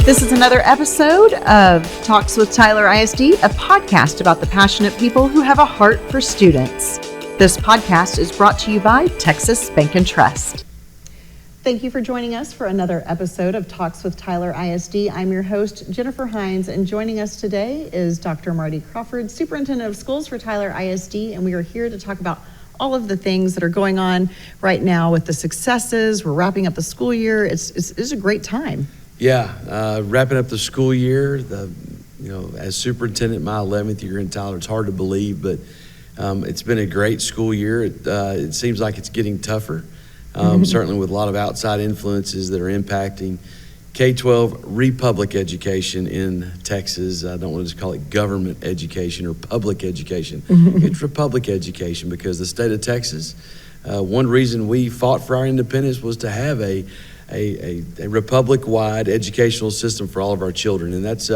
This is another episode of Talks with Tyler ISD, a podcast about the passionate people who have a heart for students. This podcast is brought to you by Texas Bank and Trust. Thank you for joining us for another episode of Talks with Tyler ISD. I'm your host, Jennifer Hines, and joining us today is Dr. Marty Crawford, Superintendent of Schools for Tyler ISD, and we are here to talk about all of the things that are going on right now with the successes. We're wrapping up the school year. It's a great time. Yeah, wrapping up the school year, as superintendent, my 11th year in Tyler, it's hard to believe, but it's been a great school year. It seems like it's getting tougher, certainly with a lot of outside influences that are impacting K-12 republic education in Texas. I don't want to just call it government education or public education. It's republic education because the state of Texas, one reason we fought for our independence was to have a republic-wide educational system for all of our children, and that's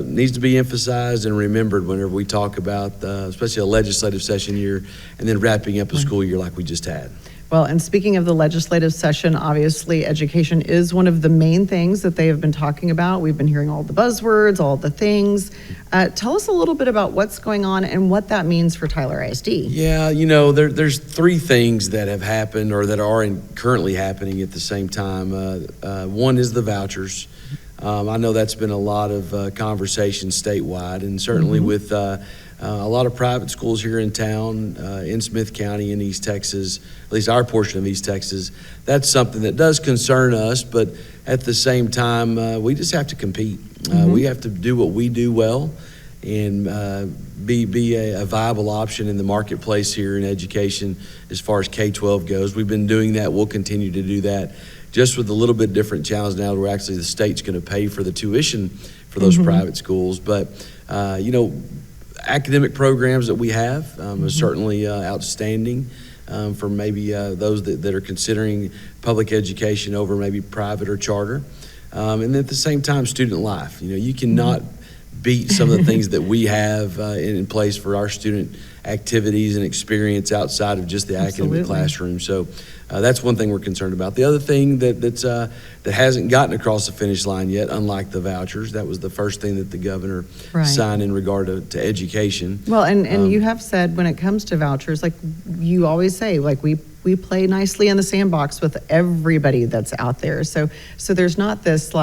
needs to be emphasized and remembered whenever we talk about, especially a legislative session year, and then wrapping up a school year like we just had. Well, and speaking of the legislative session, obviously education is one of the main things that they have been talking about. We've been hearing all the buzzwords, all the things. Tell us a little bit about what's going on and what that means for Tyler ISD. Yeah, there's three things that have happened or that are currently happening at the same time. One is the vouchers. I know that's been a lot of conversation statewide, and certainly with a lot of private schools here in town, in Smith County, in East Texas, at least our portion of East Texas. That's something that does concern us, but at the same time, we just have to compete. We have to do what we do well and be a viable option in the marketplace here in education as far as K-12 goes. We've been doing that. We'll continue to do that, just with a little bit different challenge now where actually the state's going to pay for the tuition for those private schools. But, academic programs that we have are certainly outstanding for maybe those that are considering public education over maybe private or charter. And at the same time, student life. You cannot beat some of the things that we have in place for our student activities and experience outside of just the academic classroom. So that's one thing we're concerned about. The other thing that hasn't gotten across the finish line yet, unlike the vouchers, that was the first thing that the governor signed in regard to education. Well, and you have said when it comes to vouchers, like you always say, like we play nicely in the sandbox with everybody that's out there. So there's not this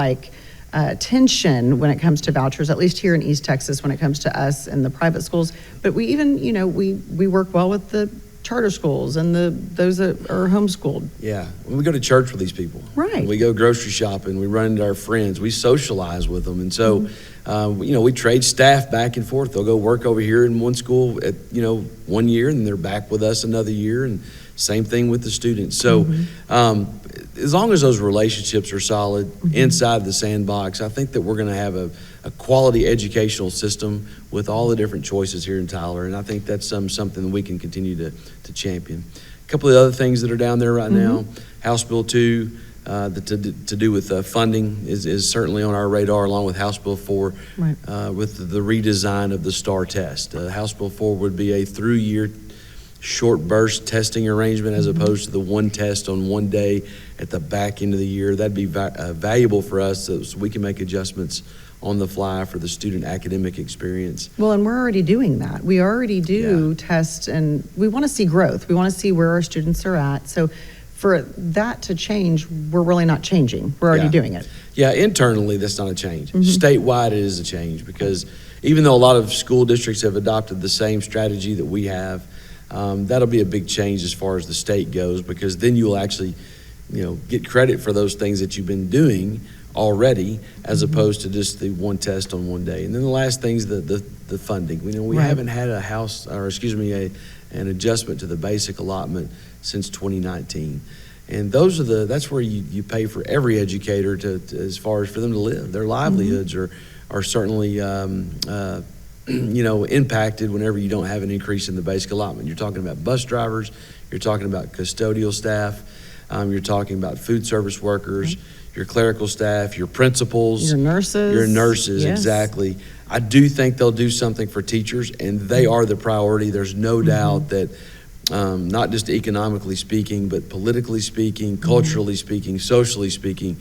tension when it comes to vouchers, at least here in East Texas, when it comes to us and the private schools. But we even, we work well with the charter schools and those that are homeschooled. Yeah, we go to church with these people. Right. We go grocery shopping. We run into our friends. We socialize with them, and so we trade staff back and forth. They'll go work over here in one school at 1 year, and they're back with us another year, and same thing with the students. So as long as those relationships are solid inside the sandbox, I think that we're going to have a quality educational system with all the different choices here in Tyler, and I think that's something that we can continue to champion. A couple of other things that are down there right now, House Bill 2, to do with funding is certainly on our radar, along with House Bill 4 with the redesign of the STAR test. House Bill 4 would be a through-year short burst testing arrangement as opposed to the one test on one day at the back end of the year. That'd be valuable for us so we can make adjustments on the fly for the student academic experience. Well, and we're already doing that. We already do test, and we want to see growth. We want to see where our students are at. So for that to change, we're really not changing. We're already doing it. Yeah, internally, that's not a change. Statewide, it is a change because even though a lot of school districts have adopted the same strategy that we have, that'll be a big change as far as the state goes, because then you'll actually, get credit for those things that you've been doing already, as opposed to just the one test on one day. And then the last thing is the funding. We haven't had an adjustment to the basic allotment since 2019. And that's where you pay for every educator to as far as for them to live. Their livelihoods are certainly impacted whenever you don't have an increase in the basic allotment. You're talking about bus drivers, you're talking about custodial staff, you're talking about food service workers, your clerical staff, your principals, your nurses, exactly. I do think they'll do something for teachers, and they are the priority. There's no doubt that not just economically speaking, but politically speaking, culturally speaking, socially speaking,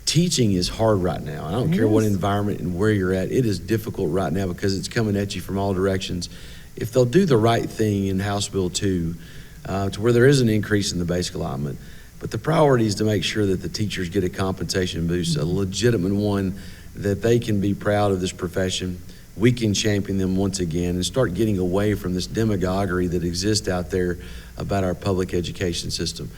teaching is hard right now. I don't care what environment and where you're at. It is difficult right now because it's coming at you from all directions. If they'll do the right thing in House Bill 2, to where there is an increase in the basic allotment, but the priority is to make sure that the teachers get a compensation boost, a legitimate one, that they can be proud of this profession. We can champion them once again and start getting away from this demagoguery that exists out there about our public education system,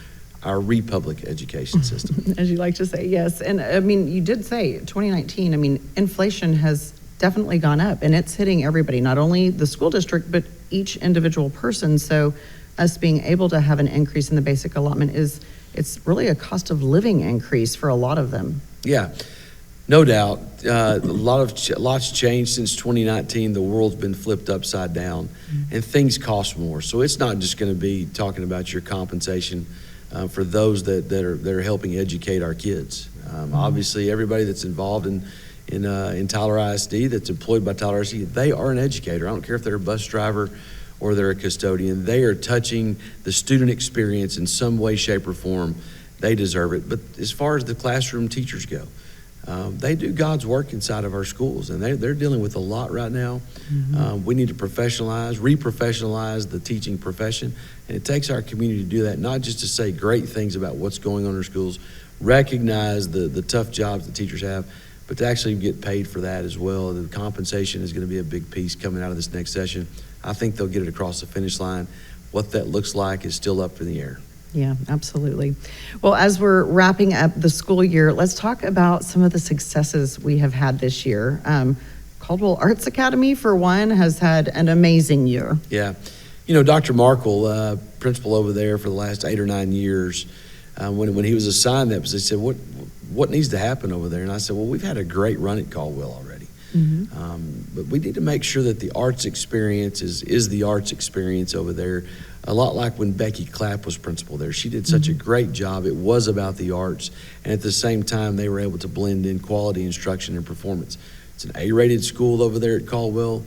our republic education system. As you like to say, yes. And I mean, you did say 2019, I mean, inflation has definitely gone up, and it's hitting everybody, not only the school district, but each individual person. So us being able to have an increase in the basic allotment it's really a cost of living increase for a lot of them. Yeah, no doubt. Lots changed since 2019. The world's been flipped upside down, and things cost more. So it's not just going to be talking about your compensation for those that are helping educate our kids. Obviously, everybody that's involved in Tyler ISD, that's employed by Tyler ISD, they are an educator. I don't care if they're a bus driver or they're a custodian. They are touching the student experience in some way, shape, or form. They deserve it. But as far as the classroom teachers go, they do God's work inside of our schools, and they're dealing with a lot right now. We need to re-professionalize the teaching profession, and it takes our community to do that, not just to say great things about what's going on in our schools, recognize the tough jobs the teachers have, but to actually get paid for that as well. The compensation is going to be a big piece coming out of this next session. I think they'll get it across the finish line. What that looks like is still up in the air. Yeah, absolutely. Well, as we're wrapping up the school year, let's talk about some of the successes we have had this year. Caldwell Arts Academy, for one, has had an amazing year. Yeah. You know, Dr. Markle, principal over there for the last 8 or 9 years, when he was assigned that position, he said, what needs to happen over there? And I said, well, we've had a great run at Caldwell already. But we need to make sure that the arts experience is the arts experience over there. A lot like when Becky Clapp was principal there. She did such a great job. It was about the arts, and at the same time, they were able to blend in quality instruction and performance. It's an A-rated school over there at Caldwell,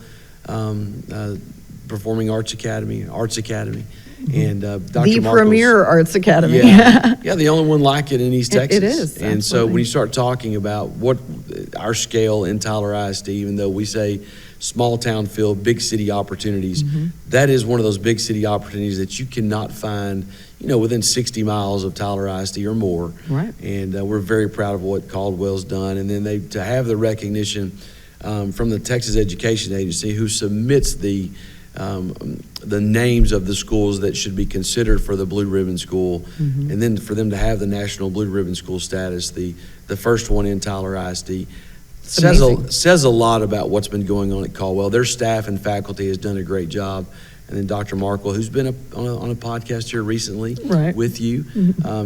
Performing Arts Academy, and Dr. The premier arts academy. Yeah, the only one like it in East Texas. It is. And absolutely. so when you start talking about what our scale in Tyler ISD, even though we say small town feel, big city opportunities, that is one of those big city opportunities that you cannot find, within 60 miles of Tyler ISD or more. Right. And we're very proud of what Caldwell's done. And then to have the recognition from the Texas Education Agency, who submits the names of the schools that should be considered for the Blue Ribbon School, and then for them to have the National Blue Ribbon School status, the first one in Tyler ISD, says a lot about what's been going on at Caldwell. Their staff and faculty has done a great job. And then Dr. Markle, who's been on a podcast here recently with you,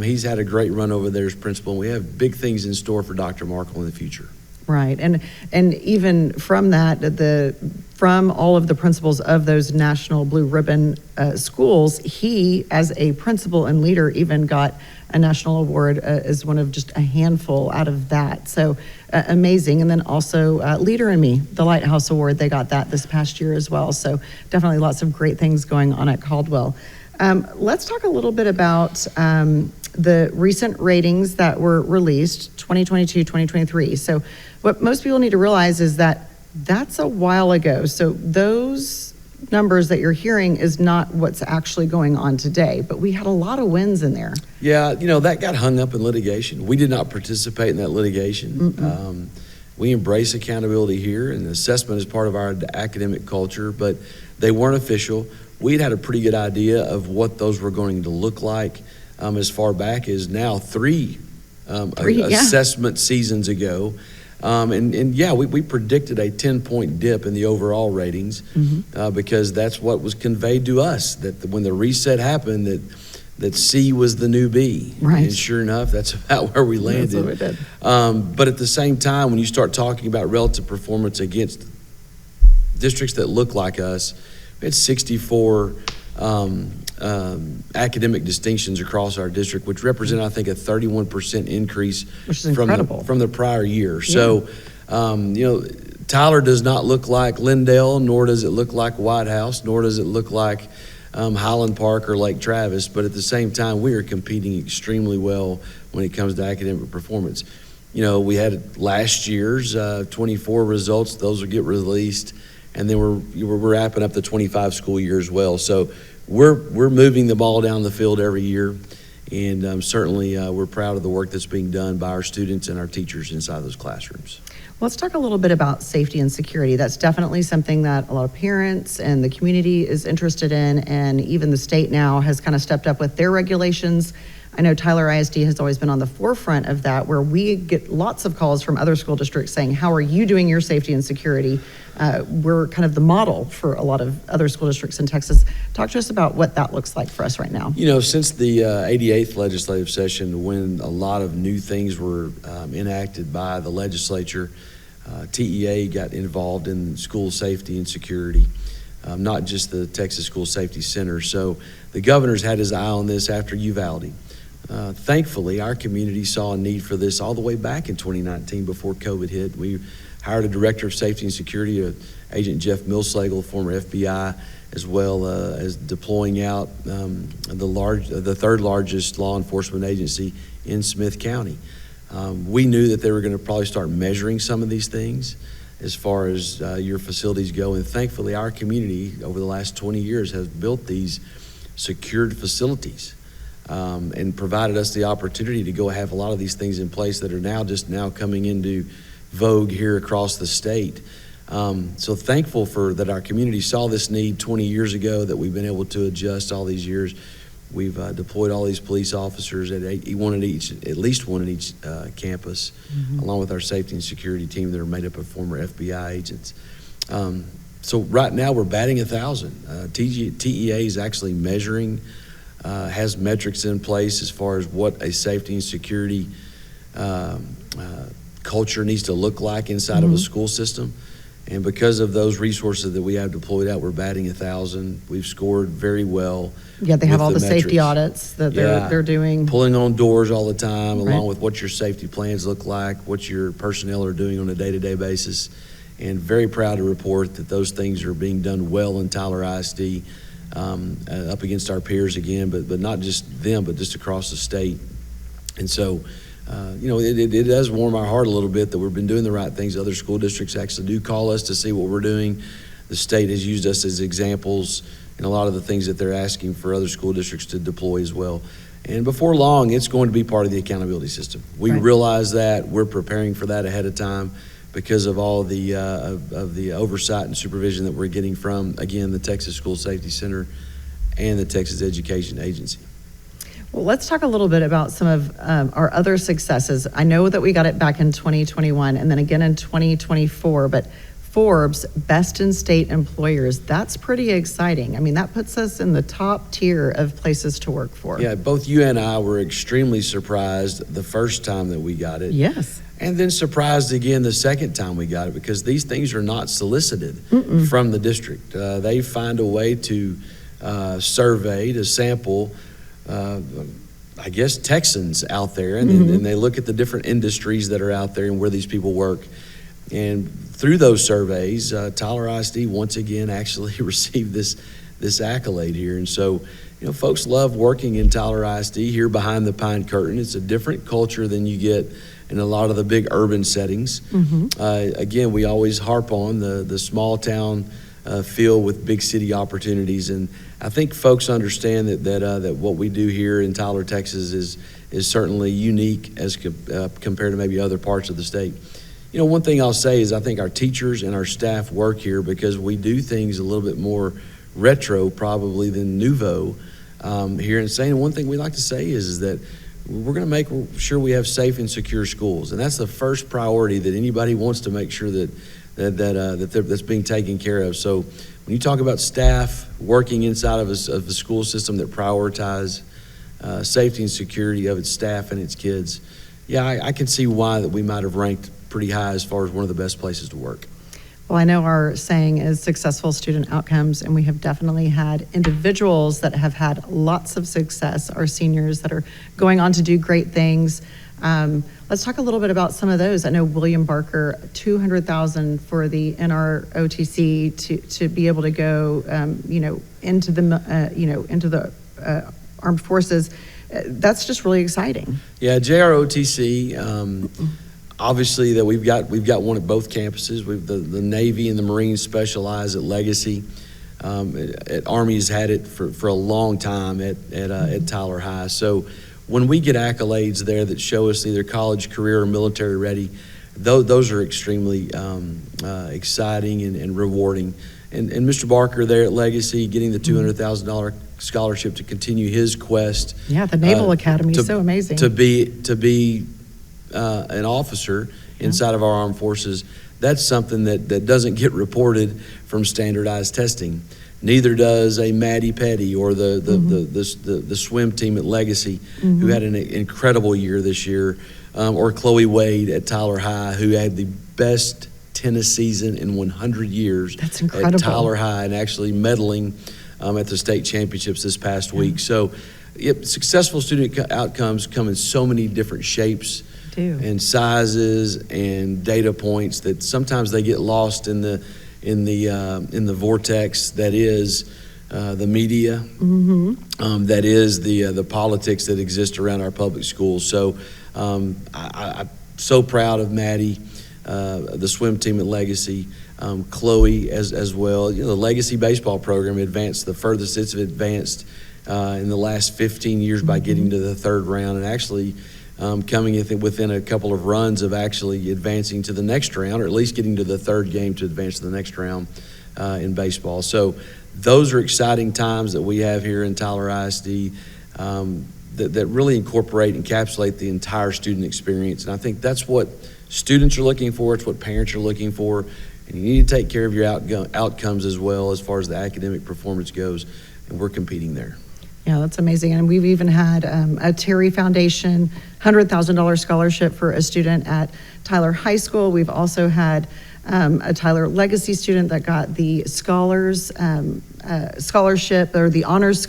he's had a great run over there as principal, and we have big things in store for Dr. Markle in the future. Right, and even from that, from all of the principals of those National Blue Ribbon schools, he, as a principal and leader, even got a national award as one of just a handful out of that. So amazing. And then also Leader in Me, the Lighthouse Award, they got that this past year as well. So definitely lots of great things going on at Caldwell. Let's talk a little bit about the recent ratings that were released, 2022, 2023. So what most people need to realize is that that's a while ago. So those numbers that you're hearing is not what's actually going on today, but we had a lot of wins in there. Yeah, that got hung up in litigation. We did not participate in that litigation. We embrace accountability here, and assessment is part of our academic culture, but they weren't official. We'd had a pretty good idea of what those were going to look like as far back as now three assessment seasons ago. We predicted a 10-point dip in the overall ratings because that's what was conveyed to us, that when the reset happened, that C was the new B. Right. And sure enough, that's about where we landed. That's what we did. But at the same time, when you start talking about relative performance against districts that look like us, we had 64 academic distinctions across our district, which represent, I think, a 31% increase which is incredible. From the prior year. Yeah. So, Tyler does not look like Lindale, nor does it look like White House, nor does it look like Highland Park or Lake Travis. But at the same time, we are competing extremely well when it comes to academic performance. we had last year's 24 results. Those will get released, and then we're wrapping up the 25 school year as well. So we're moving the ball down the field every year, and certainly we're proud of the work that's being done by our students and our teachers inside those classrooms. Let's talk a little bit about safety and security. That's definitely something that a lot of parents and the community is interested in, and even the state now has kind of stepped up with their regulations. I know Tyler ISD has always been on the forefront of that, where we get lots of calls from other school districts saying, how are you doing your safety and security? We're kind of the model for a lot of other school districts in Texas. Talk to us about what that looks like for us right now. Since the 88th legislative session, when a lot of new things were enacted by the legislature, TEA got involved in school safety and security, not just the Texas School Safety Center. So the governor's had his eye on this after Uvalde. Thankfully, our community saw a need for this all the way back in 2019 before COVID hit. We hired a director of safety and security, Agent Jeff Millsagel, former FBI, as well as deploying out the third largest law enforcement agency in Smith County. We knew that they were going to probably start measuring some of these things as far as your facilities go, and thankfully our community over the last 20 years has built these secured facilities. And provided us the opportunity to go have a lot of these things in place that are now coming into vogue here across the state. So thankful that our community saw this need 20 years ago, that we've been able to adjust all these years. We've deployed all these police officers at least one at each campus, along with our safety and security team that are made up of former FBI agents. So right now we're batting 1,000. TEA is actually measuring, has metrics in place as far as what a safety and security culture needs to look like inside of a school system. And because of those resources that we have deployed out, we're batting 1,000. We've scored very well. Yeah, they have all the safety audits that they're doing. Pulling on doors all the time, along with what your safety plans look like, what your personnel are doing on a day-to-day basis. And very proud to report that those things are being done well in Tyler ISD, up against our peers again, but not just them, but just across the state. And so, it does warm our heart a little bit that we've been doing the right things. Other school districts actually do call us to see what we're doing. The state has used us as examples in a lot of the things that they're asking for other school districts to deploy as well. And before long, it's going to be part of the accountability system. We realize that. We're preparing for that ahead of time because of all the of the oversight and supervision that we're getting from, again, the Texas School Safety Center and the Texas Education Agency. Well, let's talk a little bit about some of our other successes. I know that we got it back in 2021 and then again in 2024, but Forbes Best in State Employers, that's pretty exciting. I mean, that puts us in the top tier of places to work for. Yeah, both you and I were extremely surprised the first time that we got it. Yes. And then surprised again the second time we got it, because these things are not solicited from the district. They find a way to survey, to sample, I guess, Texans out there, and they look at the different industries that are out there and where these people work. And through those surveys, Tyler ISD once again actually received this accolade here. And so, folks love working in Tyler ISD here behind the pine curtain. It's a different culture than you get in a lot of the big urban settings. Again, we always harp on the small town feel with big city opportunities, and I think folks understand that what we do here in Tyler, Texas is certainly unique as compared to maybe other parts of the state. One thing I'll say is I think our teachers and our staff work here because we do things a little bit more retro probably than nouveau here in St. And one thing we like to say is that we're going to make sure we have safe and secure schools, and that's the first priority that anybody wants to make sure that's being taken care of. So when you talk about staff working inside of a school system that prioritize safety and security of its staff and its kids, I can see why that we might have ranked pretty high as far as one of the best places to work. Well, I know our saying is successful student outcomes, and we have definitely had individuals that have had lots of success, our seniors that are going on to do great things. Let's talk a little bit about some of those. I know William Barker, $200,000 for the NROTC to be able to go, into the armed forces. That's just really exciting. Yeah, JROTC. Obviously, that we've got one at both campuses. The Navy and the Marines specialize at Legacy. At Army's had it for a long time at Tyler High. So when we get accolades there that show us either college, career, or military ready, those are extremely exciting and rewarding. And Mr. Barker there at Legacy getting the $200,000 scholarship to continue his quest. Yeah, the Naval Academy is so amazing. To be an officer inside of our armed forces, that's something that doesn't get reported from standardized testing. Neither does a Maddie Petty or the swim team at Legacy, who had an incredible year this year, or Chloe Wade at Tyler High, who had the best tennis season in 100 years. That's incredible. At Tyler High, and actually medaling at the state championships this past week. So successful student outcomes come in so many different shapes and sizes and data points that sometimes they get lost in the vortex that is the media, that is the politics that exist around our public schools. So I'm so proud of Maddie, the swim team at Legacy, Chloe as well. You know, the Legacy baseball program advanced the furthest it's advanced in the last 15 years by getting to the third round, and actually coming within a couple of runs of actually advancing to the next round, or at least getting to the third game to advance to the next round in baseball. So those are exciting times that we have here in Tyler ISD that really incorporate and encapsulate the entire student experience. And I think that's what students are looking for. It's what parents are looking for. And you need to take care of your outcomes as well as far as the academic performance goes. And we're competing there. Yeah, that's amazing. And we've even had a Terry Foundation $100,000 scholarship for a student at Tyler High School. We've also had a Tyler Legacy student that got the scholarship, or the honors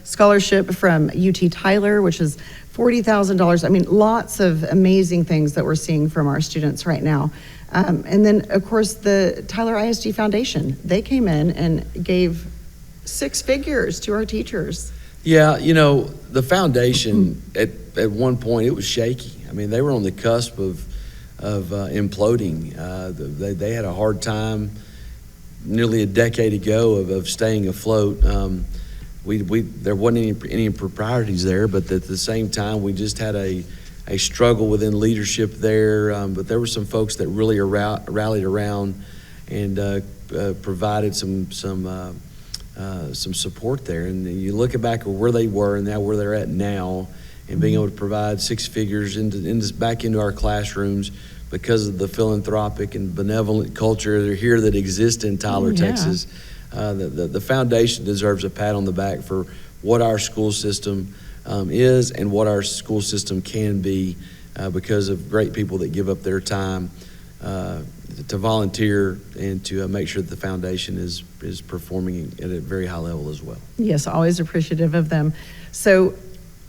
scholarship from UT Tyler, which is $40,000. I mean, lots of amazing things that we're seeing from our students right now. And then, of course, the Tyler ISD Foundation, they came in and gave 6 figures to our teachers. Yeah, you know, the foundation at one point, it was shaky. I mean, they were on the cusp of imploding. They had a hard time nearly a decade ago of staying afloat. There wasn't any proprieties there, but at the same time, we just had a struggle within leadership there. But there were some folks that really rallied around and provided some support there. And you look back at where they were and now where they're at now, and being able to provide 6 figures back into our classrooms because of the philanthropic and benevolent culture here that exists in Tyler, Texas. The foundation deserves a pat on the back for what our school system is and what our school system can be because of great people that give up their time to volunteer and to make sure that the foundation is performing at a very high level as well. Yes, always appreciative of them. So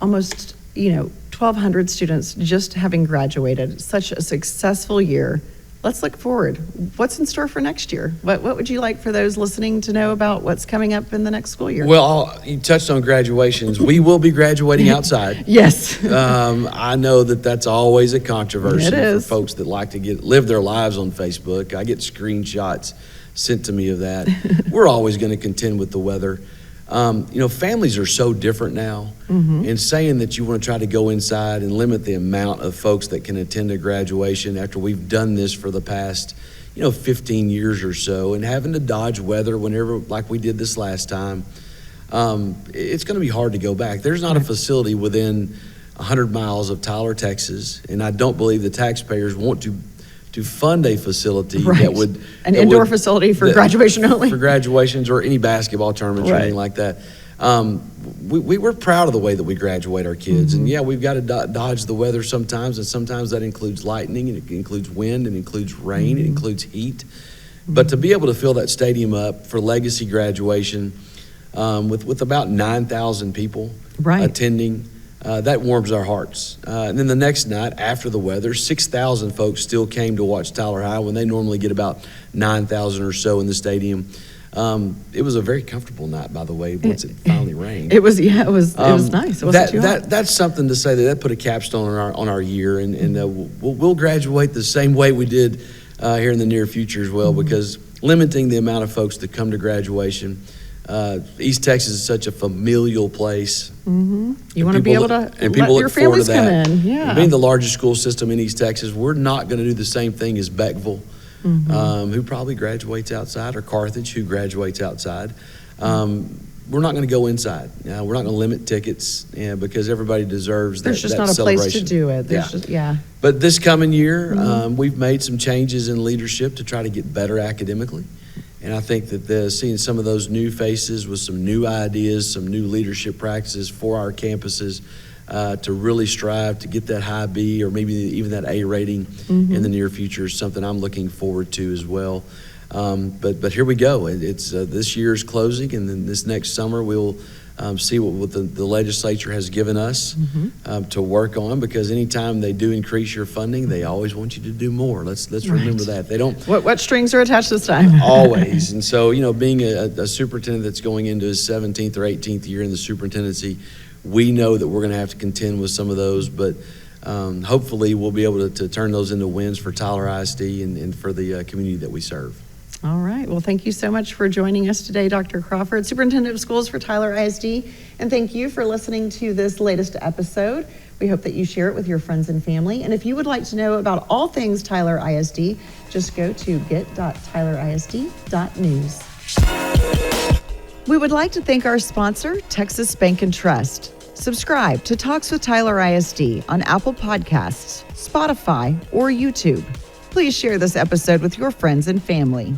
almost, 1,200 students just having graduated, such a successful year. Let's look forward. What's in store for next year? What would you like for those listening to know about what's coming up in the next school year? Well, you touched on graduations. We will be graduating outside. Yes. I know that's always a controversy for folks that like to live their lives on Facebook. I get screenshots sent to me of that. We're always going to contend with the weather. Families are so different now, and saying that you want to try to go inside and limit the amount of folks that can attend a graduation after we've done this for the past, 15 years or so, and having to dodge weather whenever, like we did this last time, it's going to be hard to go back. There's not a facility within 100 miles of Tyler, Texas, and I don't believe the taxpayers want to fund a facility that would... An indoor facility for graduation only. For graduations or any basketball tournaments or anything like that. We're proud of the way that we graduate our kids. And we've got to dodge the weather sometimes, and sometimes that includes lightning, and it includes wind, and it includes rain, it includes heat. But to be able to fill that stadium up for Legacy graduation with about 9,000 people attending, that warms our hearts. And then the next night, after the weather, 6,000 folks still came to watch Tyler High when they normally get about 9,000 or so in the stadium. It was a very comfortable night, by the way, once it finally rained. It was nice. It wasn't too hot. That's something to say that put a capstone on our year, and we'll graduate the same way we did here in the near future as well, because limiting the amount of folks that come to graduation. East Texas is such a familial place. You want to be able to let your families come in. Yeah. Being the largest school system in East Texas, we're not going to do the same thing as Beckville, who probably graduates outside, or Carthage, who graduates outside. We're not going to go inside. We're not going to limit tickets, because everybody deserves that. There's just not a place to do it. But this coming year, we've made some changes in leadership to try to get better academically. And I think that seeing some of those new faces with some new ideas, some new leadership practices for our campuses to really strive to get that high B or maybe even that A rating in the near future is something I'm looking forward to as well. But here we go. It's this year's closing, and then this next summer we'll see what the legislature has given us to work on, because anytime they do increase your funding, they always want you to do more. Let's remember that. They don't. What strings are attached this time? Always. And so, being a superintendent that's going into his 17th or 18th year in the superintendency, we know that we're going to have to contend with some of those, but hopefully we'll be able to turn those into wins for Tyler ISD and for the community that we serve. All right. Well, thank you so much for joining us today, Dr. Crawford, Superintendent of Schools for Tyler ISD. And thank you for listening to this latest episode. We hope that you share it with your friends and family. And if you would like to know about all things Tyler ISD, just go to get.tylerisd.news. We would like to thank our sponsor, Texas Bank and Trust. Subscribe to Talks with Tyler ISD on Apple Podcasts, Spotify, or YouTube. Please share this episode with your friends and family.